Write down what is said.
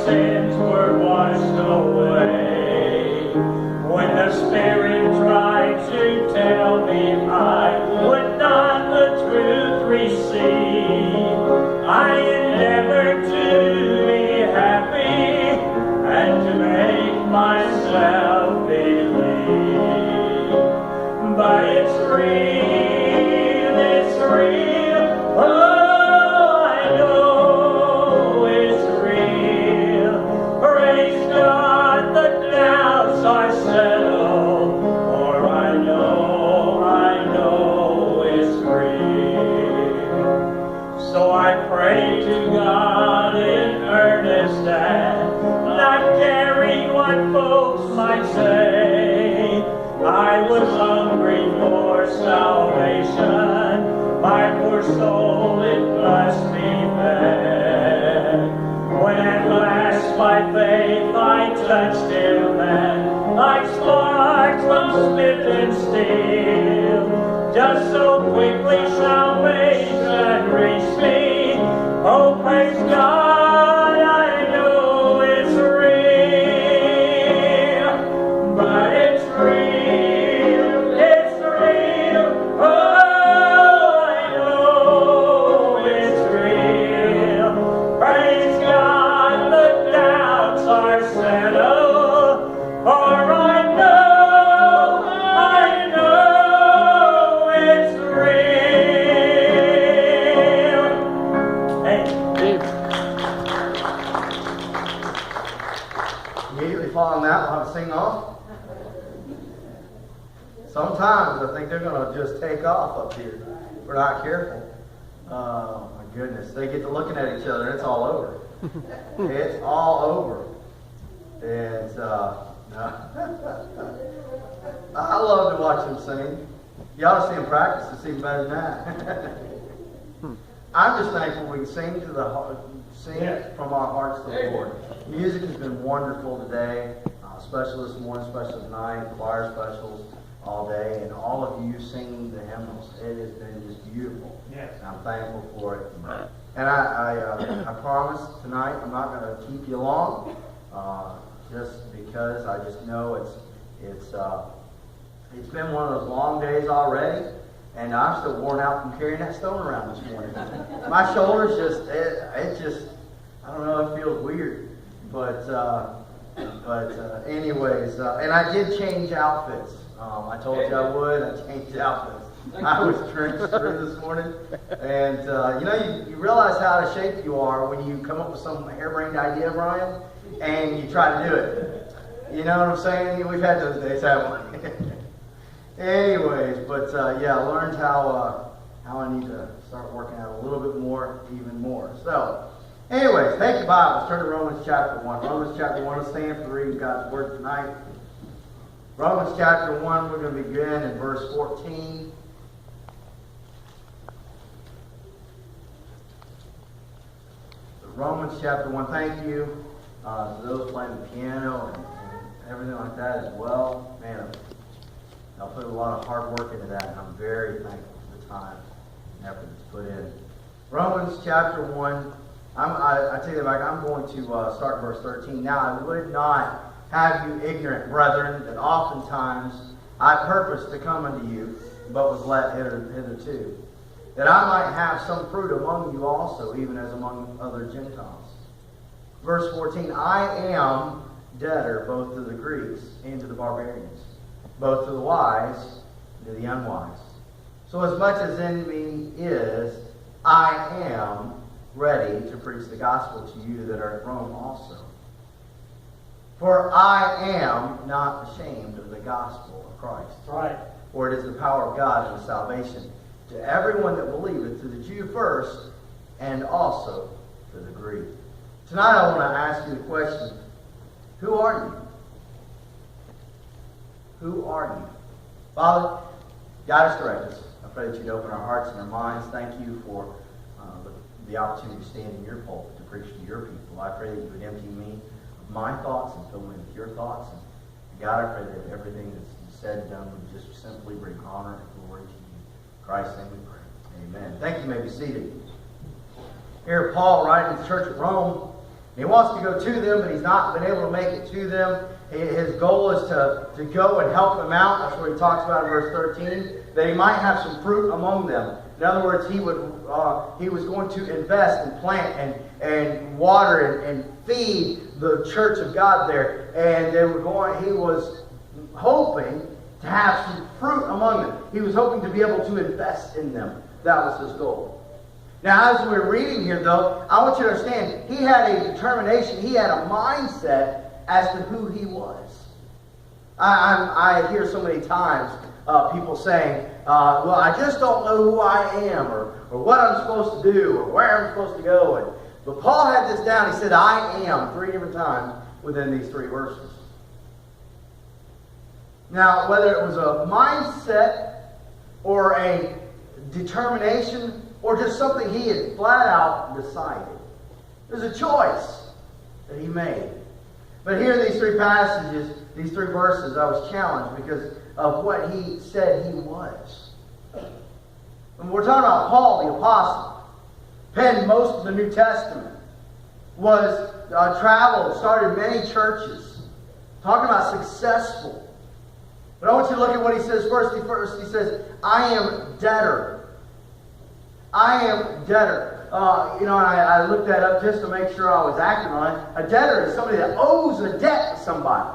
sins were washed away. When the Spirit tried to tell me I would not the truth receive, I endeavored to be happy and to make myself believe. But it's real, it's real. Oh, I know it's real. Praise God, the doubts are settled, for I know it's real. So I pray to God in earnest and not caring what folks might say. I was hungry for salvation, my poor soul it must be fed. When at last by faith I touched Him, and like sparks from smitten steel, just so quickly salvation reached me. Oh, praise God, I know it's real, but it's real, it's real. Oh, I know it's real. Praise God, the doubts are settled, for I know it's real. Hey, Immediately following that, we'll have a sing-off. Sometimes I think they're going to just take off up here if we're not careful. Oh, my goodness. They get to looking at each other, and it's all over. It's all over. And I love to watch them sing. You ought to see them practice. It's even better than that. I'm just thankful we can sing to the heart, sing from our hearts to the Lord. Music has been wonderful today, special this morning, special tonight, choir specials all day, and all of you singing the hymnals. It has been just beautiful. Yes. And I'm thankful for it. And I promise tonight I'm not going to keep you long, just because I just know it's been one of those long days already. And I'm still worn out from carrying that stone around this morning. My shoulders it just, I don't know, it feels weird. But anyways, and I did change outfits. I told you I would. I changed outfits. I was drenched through this morning. And, you realize how out of shape you are when you come up with some harebrained idea, Brian, and you try to do it. You know what I'm saying? We've had those days, haven't we? Anyways, but I learned how I need to start working out a little bit more, even more. So, anyways, take your Bibles, turn to Romans chapter 1. Romans chapter 1, let's stand for the reading of God's Word tonight. Romans chapter 1, we're going to begin in verse 14. Romans chapter 1, thank you to those playing the piano and everything like that as well. Man, I'll put a lot of hard work into that, and I'm very thankful for the time and effort that's put in. Romans chapter 1, I take it back, I'm going to start verse 13. Now, I would not have you ignorant, brethren, that oftentimes I purposed to come unto you, but was let hitherto, that I might have some fruit among you also, even as among other Gentiles. Verse 14, I am debtor both to the Greeks and to the barbarians, both to the wise and to the unwise. So as much as in me is, I am ready to preach the gospel to you that are at Rome also. For I am not ashamed of the gospel of Christ. Right. For it is the power of God unto salvation to everyone that believeth, to the Jew first, and also to the Greek. Tonight I want to ask you the question, who are you? Who are you? Father, guide us, direct us. I pray that you'd open our hearts and our minds. Thank you for the opportunity to stand in your pulpit to preach to your people. I pray that you would empty me of my thoughts and fill me with your thoughts. And God, I pray that everything that's said and done would just simply bring honor and glory to you. In Christ's name we pray. Amen. Thank you. You may be seated. Here, Paul, writing to the church at Rome, He wants to go to them, but he's not been able to make it to them. His goal is to go and help them out. That's what he talks about in verse 13, that he might have some fruit among them. In other words, he was going to invest and plant and water and feed the church of God there. And he was hoping to have some fruit among them. He was hoping to be able to invest in them. That was his goal. Now, as we're reading here, though, I want you to understand, he had a determination, he had a mindset as to who he was. I hear so many times people saying, well, I just don't know who I am, or what I'm supposed to do, or where I'm supposed to go. But Paul had this down. He said, I am, 3 different times within these 3 verses. Now, whether it was a mindset or a determination or just something he had flat out decided, there's a choice that he made. But here in these 3 passages, these 3 verses, I was challenged because of what he said he was. When we're talking about Paul, the apostle, penned most of the New Testament, was traveled, started many churches, talking about successful. But I want you to look at what he says first. He says, I am debtor. I am debtor. And I looked that up just to make sure I was acting on it. A debtor is somebody that owes a debt to somebody.